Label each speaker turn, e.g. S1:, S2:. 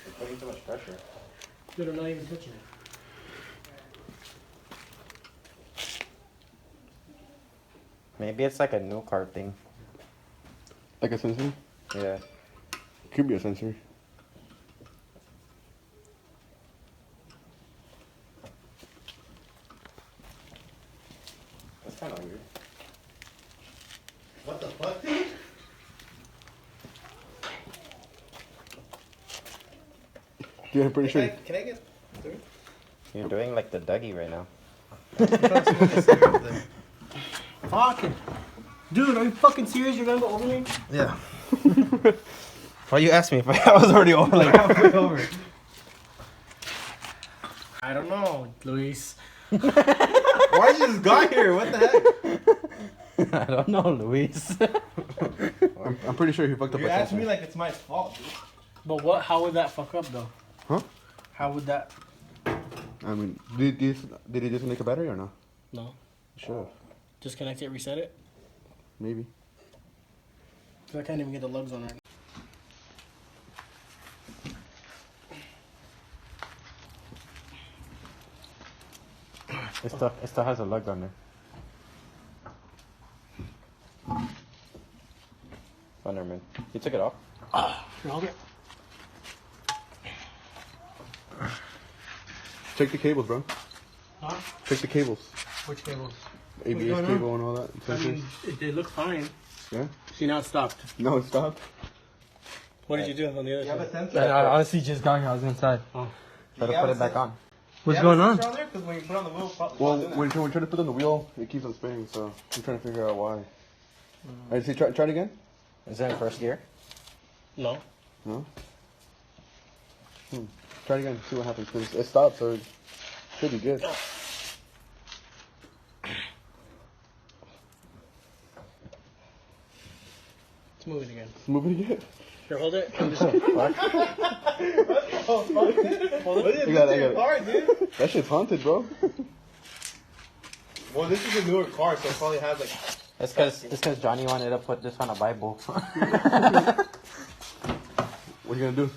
S1: You're putting too much pressure.
S2: Dude, I'm not even touching it.
S1: Maybe it's like a new car thing.
S3: Like a sensor?
S1: Yeah.
S3: Could be a sensor.
S1: That's kind of weird.
S4: What the fuck, dude?
S3: Dude, I'm pretty sure.
S4: Can I get through?
S1: You're doing like the Dougie right now.
S2: Fucking. Dude, are you fucking serious? You're gonna go over me?
S4: Yeah.
S1: Why you asked me if I was already over like
S2: Halfway over. I don't know, Luis.
S4: Why you just got here? What the heck?
S1: I don't know, Luis.
S3: I'm pretty sure he fucked up
S4: You
S3: a
S4: asked
S3: sensor.
S4: me like it's my fault, dude.
S2: But what? How would that fuck up though?
S3: Huh?
S2: How would that?
S3: I mean, did he disconnect a battery or no?
S2: No.
S3: Sure.
S2: Disconnect it, reset it.
S3: Maybe.
S2: Cause I can't even get the lugs on right.
S1: It still has a lug on there. Oh, never mind. You took it off?
S2: Here, hold it.
S3: Check the cables, bro.
S2: Huh?
S3: Check the cables.
S2: Which cables?
S3: ABS
S2: going on?
S3: cable and all that.
S2: I
S3: Sensors.
S2: mean, they look fine.
S3: Yeah?
S2: See, now it stopped.
S3: No, it stopped.
S2: What did you do on the other
S4: You have a
S2: side?
S4: sensor?
S1: I honestly just got here. I was inside.
S2: Oh.
S1: Try to
S4: You have
S1: put
S4: a
S1: it back
S4: sensor?
S1: on.
S2: What's going on?
S4: Because when you put on the wheel,
S3: Well, when you're trying to put on the wheel, it keeps on spinning, so I'm trying to figure out why. Alright, see, try it again?
S1: Is that in first gear?
S2: No.
S3: No? Try it again, see what happens, because it stopped, so it should be good.
S2: Let's move it again.
S3: Move it again.
S2: Here, hold it. I'm just.
S4: Oh, fuck.
S2: Hold
S4: What
S2: it.
S4: did you
S3: got
S4: do
S3: it,
S4: to
S3: I
S4: your
S3: got
S4: car, dude?
S3: That shit's haunted, bro.
S4: Well, this is a newer car, so it probably has like...
S1: It's cause Johnny wanted to put this on a Bible.
S3: What are you gonna do?